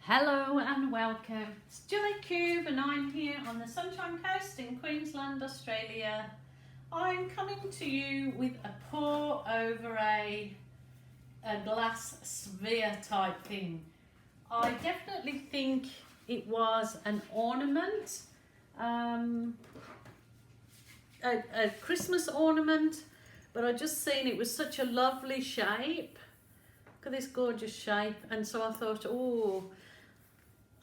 Hello and welcome. It's Julie Cube and I'm here on the Sunshine Coast in Queensland, Australia. I'm coming to you with a pour over a glass sphere type thing. I definitely think it was an ornament, a Christmas ornament, but I just seen it was such a lovely shape. Look at this gorgeous shape, and so I thought, oh,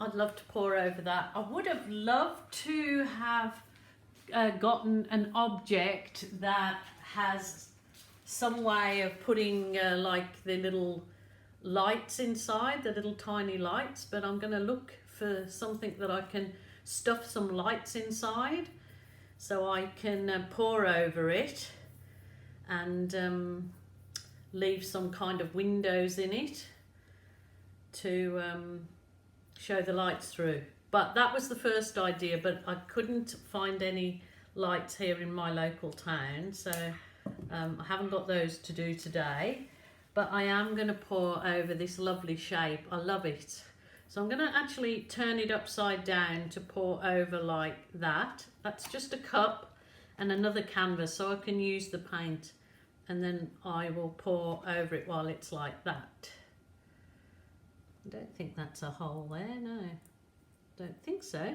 I'd love to pour over that. I would have loved to have gotten an object that has some way of putting like the little lights inside, the little tiny lights, but I'm going to look for something that I can stuff some lights inside so I can pour over it and leave some kind of windows in it to show the lights through. But that was the first idea, but I couldn't find any lights here in my local town, so I haven't got those to do today. But I am going to pour over this lovely shape. I love it. So I'm going to actually turn it upside down to pour over like that. That's just a cup and another canvas, so I can use the paint, and then I will pour over it while it's like that. I don't think that's a hole there, no, don't think so.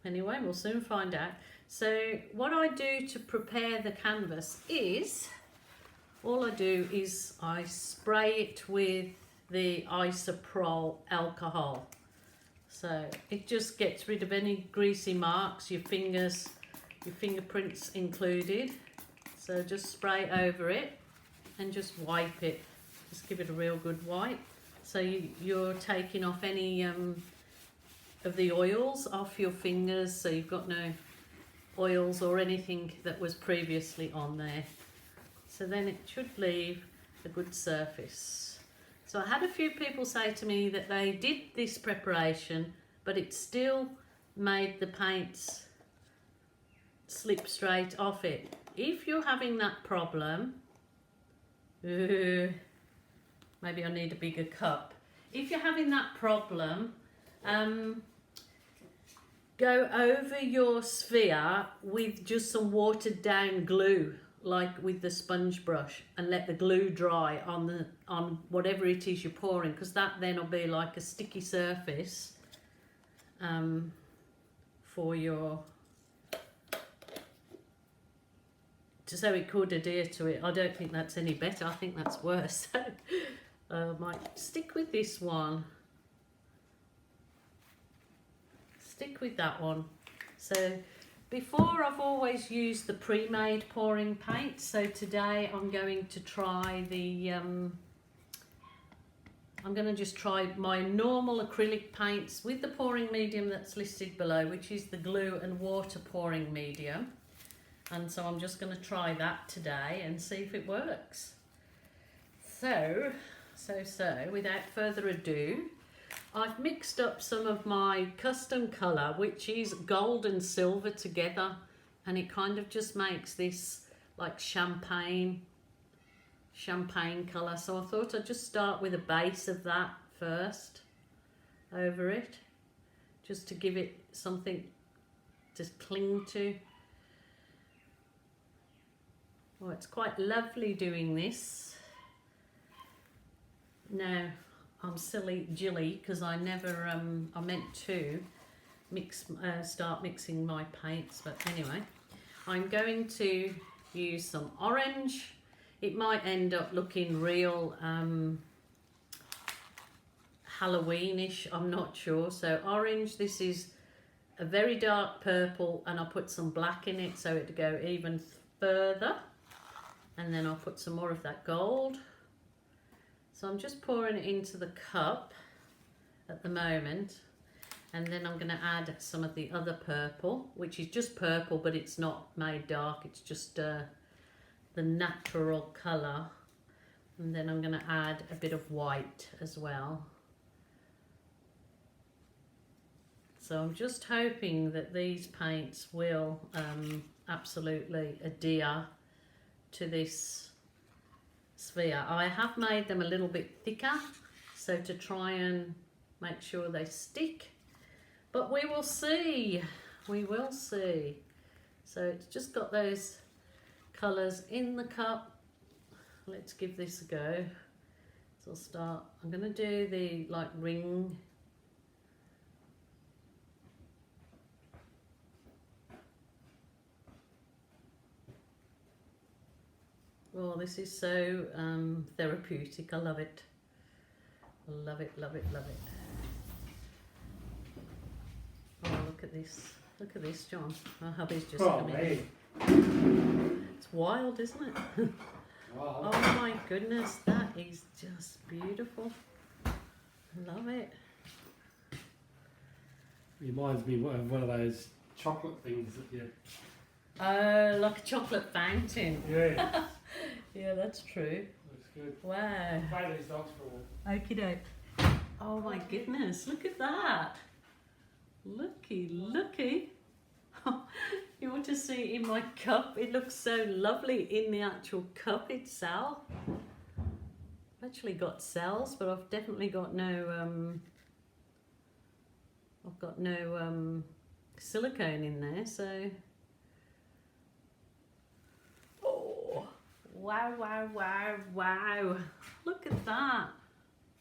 Anyway, we'll soon find out. So what I do to prepare the canvas is, all I do is I spray it with the isopropyl alcohol. So it just gets rid of any greasy marks, your fingers, your fingerprints included. So just spray over it and just wipe it. Just give it a real good wipe. So you're taking off any of the oils off your fingers, so you've got no oils or anything that was previously on there. So then it should leave a good surface. So I had a few people say to me that they did this preparation, but it still made the paints slip straight off it. If you're having that problem, maybe I need a bigger cup. If you're having that problem, go over your sphere with just some watered down glue, like with the sponge brush, and let the glue dry on whatever it is you're pouring, because that then will be like a sticky surface for your, so it could adhere to it. I don't think that's any better. I think that's worse. Might stick with this one. Stick with that one. So before, I've always used the pre-made pouring paint. So today I'm going to try the I'm going to just try my normal acrylic paints with the pouring medium that's listed below, which is the glue and water pouring medium. And so I'm just going to try that today and see if it works. So without further ado, I've mixed up some of my custom colour, which is gold and silver together, and it kind of just makes this like champagne colour. So I thought I'd just start with a base of that first over it, just to give it something to cling to. Oh, it's quite lovely doing this. Now, I'm silly Jilly because I never, I meant to start mixing my paints, but anyway, I'm going to use some orange. It might end up looking real Halloweenish, I'm not sure. So orange, this is a very dark purple, and I'll put some black in it so it'll go even further. And then I'll put some more of that gold. So I'm just pouring it into the cup at the moment, and then I'm going to add some of the other purple, which is just purple, but it's not made dark, it's just the natural colour. And then I'm going to add a bit of white as well. So I'm just hoping that these paints will absolutely adhere to this sphere. I have made them a little bit thicker, so to try and make sure they stick. But we will see. We will see. So it's just got those colours in the cup. Let's give this a go. So I'll start, I'm going to do the like ring. Oh, this is so therapeutic. I love it. I love it, love it, love it. Oh, look at this. Look at this, John. My hubby's just come in. It's wild, isn't it? Wow. Oh my goodness, that is just beautiful. I love it. Reminds me of one of those chocolate things that you... Oh, like a chocolate fountain. Yeah. Yeah, that's true. Looks good. Wow. Play these dogs for a walk. Okie doke. Oh my goodness, look at that. Looky, looky. You want to see it in my cup? It looks so lovely in the actual cup itself. I've actually got cells, but I've definitely got no silicone in there, so oh wow, wow, wow, wow. Look at that.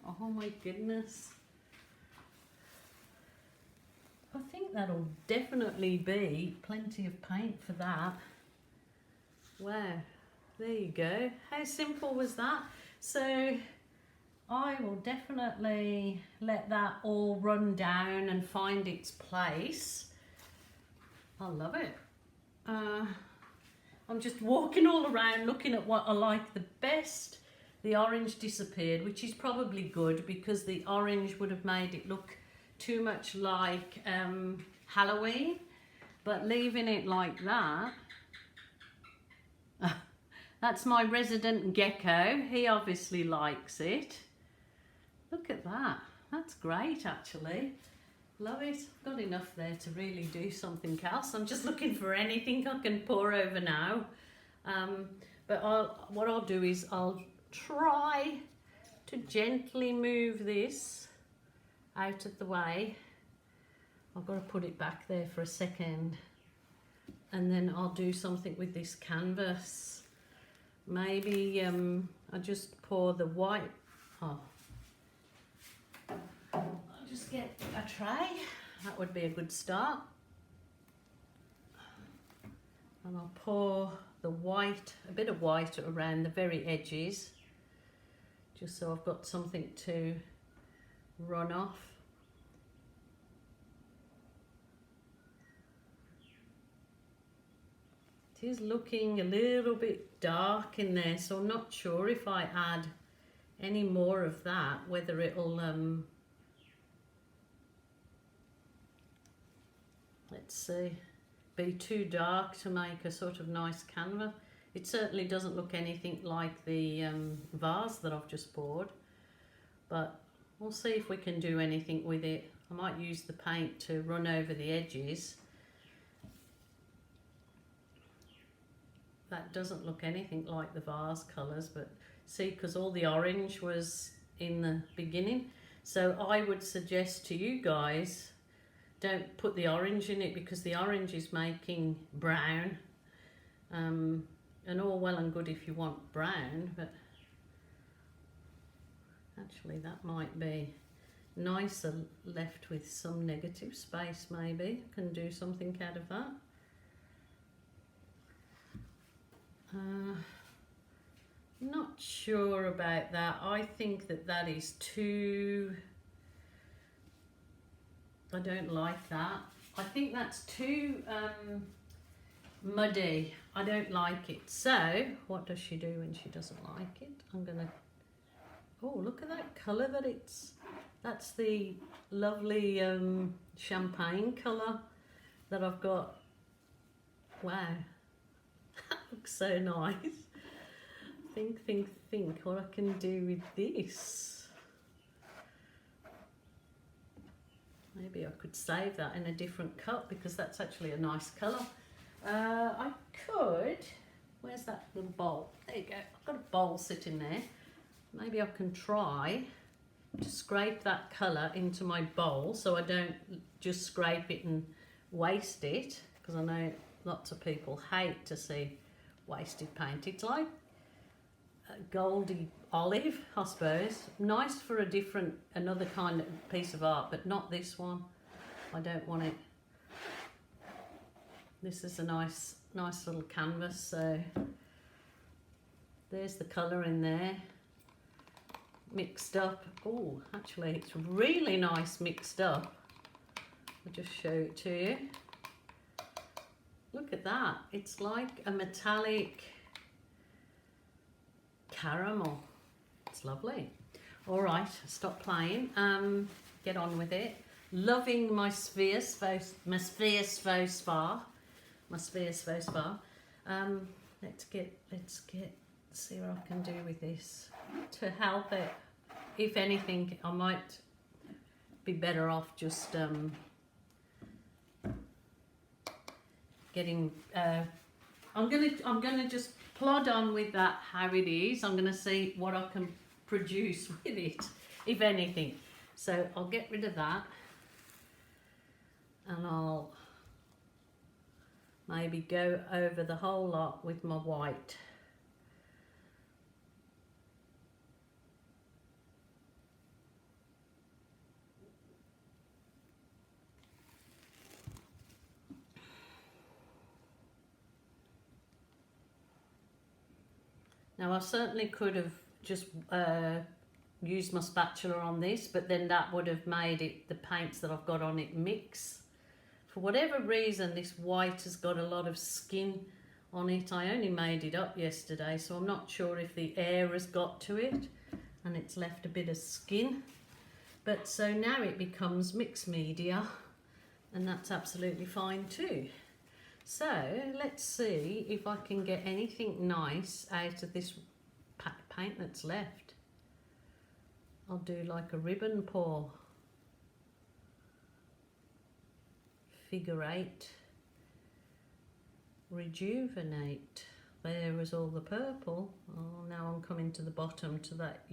Oh my goodness. I think that'll definitely be plenty of paint for that. Wow, there you go. How simple was that? So I will definitely let that all run down and find its place. I love it. I'm just walking all around looking at what I like the best. The orange disappeared, which is probably good because the orange would have made it look too much like Halloween, but leaving it like that, that's my resident gecko. He obviously likes it. Look at that. That's great, actually. Love it. I've got enough there to really do something else. I'm just looking for anything I can pour over now. But what I'll do is I'll try to gently move this out of the way. I've got to put it back there for a second, and then I'll do something with this canvas. Maybe I'll just pour the white. Oh, I'll just get a tray. That would be a good start. And I'll pour the white, a bit of white around the very edges, just so I've got something to run off. It is looking a little bit dark in there, so I'm not sure if I add any more of that, whether it'll let's see, be too dark to make a sort of nice canvas. It certainly doesn't look anything like the vase that I've just poured, but we'll see if we can do anything with it. I might use the paint to run over the edges. That doesn't look anything like the vase colours, but see, because all the orange was in the beginning. So I would suggest to you guys, don't put the orange in it because the orange is making brown. And all well and good if you want brown, but actually that might be nicer left with some negative space. Maybe I can do something out of that. Not sure about that. I think that that is too, I don't like that. I think that's too muddy. I don't like it. So what does she do when she doesn't like it? I'm gonna, oh, look at that colour that it's, that's the lovely champagne colour that I've got. Wow, that looks so nice. Think what I can do with this. Maybe I could save that in a different cup because that's actually a nice colour. I could, where's that little bowl? There you go, I've got a bowl sitting there. Maybe I can try to scrape that colour into my bowl so I don't just scrape it and waste it, because I know lots of people hate to see wasted paint. It's like a goldy olive, I suppose. Nice for a different, another kind of piece of art, but not this one. I don't want it. This is a nice little canvas, so there's the colour in there, mixed up. Oh, actually it's really nice mixed up. I'll just show it to you. Look at that, it's like a metallic caramel. It's lovely. All right, stop playing, get on with it. Loving my spheres so far. Let's see what I can do with this to help it. If anything, I might be better off just getting I'm gonna just plod on with that how it is. I'm gonna see what I can produce with it, if anything. So I'll get rid of that and I'll maybe go over the whole lot with my white. Now I certainly could have just used my spatula on this, but then that would have made it, the paints that I've got on it, mix. For whatever reason, this white has got a lot of skin on it. I only made it up yesterday, so I'm not sure if the air has got to it and it's left a bit of skin. But so now it becomes mixed media, and that's absolutely fine too. So let's see if I can get anything nice out of this paint that's left. I'll do like a ribbon pour, figure eight, rejuvenate. There was all the purple. Oh, now I'm coming to the bottom to that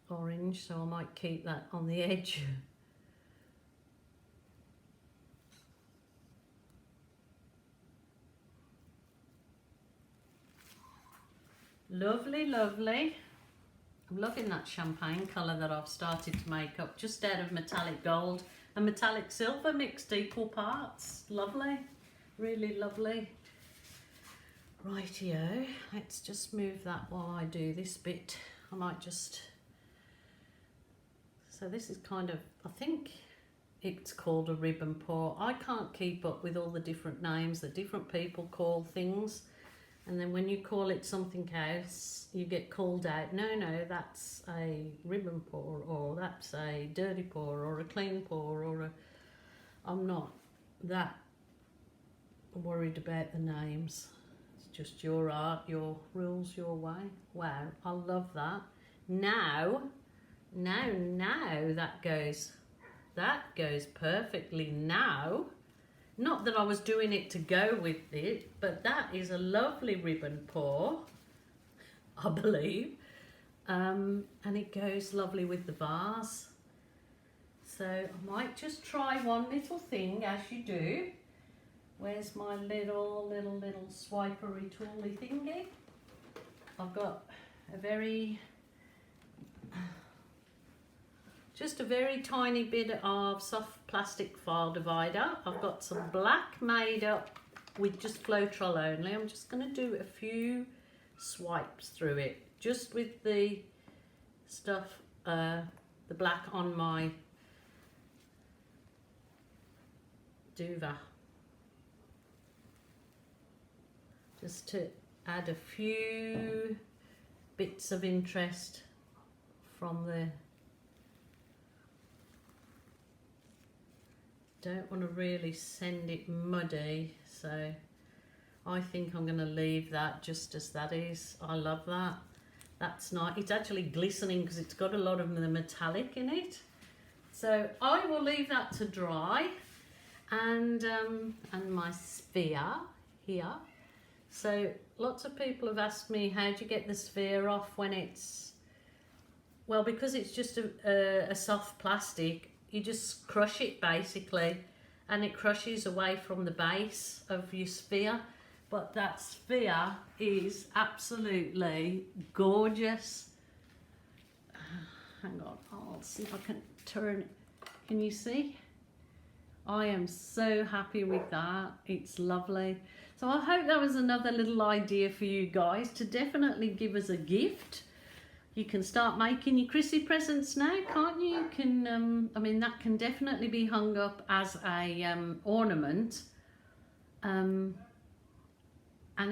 orange, so I might keep that on the edge. Lovely, lovely. I'm loving that champagne colour that I've started to make up just out of metallic gold and metallic silver mixed equal parts. Lovely, really lovely. Rightio, let's just move that while I do this bit. I might just, so this is kind of, I think it's called a ribbon pour. I can't keep up with all the different names that different people call things. And then when you call it something else, you get called out. No, that's a ribbon pour, or that's a dirty pour, or a clean pour, or a... I'm not that worried about the names. It's just your art, your rules, your way. Wow, I love that. Now that goes perfectly now. Not that I was doing it to go with it, but that is a lovely ribbon pour, I believe. And it goes lovely with the vase. So I might just try one little thing as you do. Where's my little swipery tooly thingy? I've got just a very tiny bit of soft plastic file divider. I've got some black made up with just Floetrol only. I'm just going to do a few swipes through it, just with the stuff, the black on my duvet. Just to add a few bits of interest from the... Don't want to really send it muddy, so I think I'm going to leave that just as that is. I love that. That's nice. It's actually glistening because it's got a lot of the metallic in it. So I will leave that to dry, and my sphere here. So lots of people have asked me, how do you get the sphere off when it's well, because it's just a soft plastic, you just crush it basically, and it crushes away from the base of your sphere. But that sphere is absolutely gorgeous. Hang on, I'll see if I can turn it. Can you see? I am so happy with that. It's lovely. So I hope that was another little idea for you guys to definitely give us a gift. You can start making your Chrissy presents now, can't you? You can, I mean, that can definitely be hung up as a ornament. And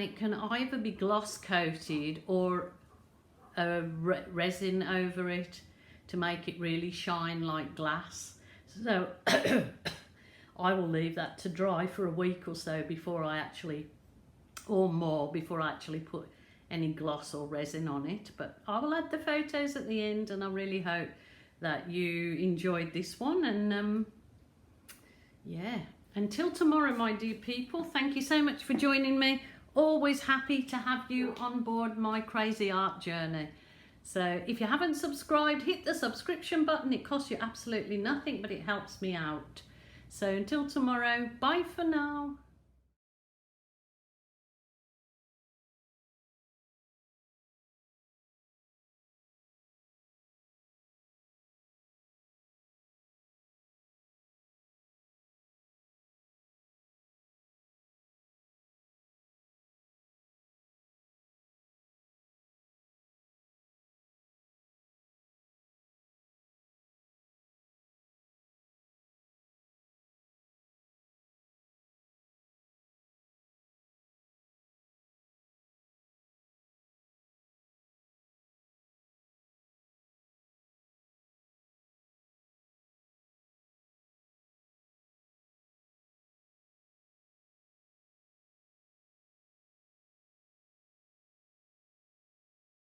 it can either be gloss coated or a resin over it to make it really shine like glass. So I will leave that to dry for a week or so before I actually, or more, before I actually put any gloss or resin on it. But I will add the photos at the end, and I really hope that you enjoyed this one. And yeah, until tomorrow, my dear people, thank you so much for joining me. Always happy to have you on board my crazy art journey. So if you haven't subscribed, hit the subscription button. It costs you absolutely nothing, but it helps me out. So until tomorrow, bye for now.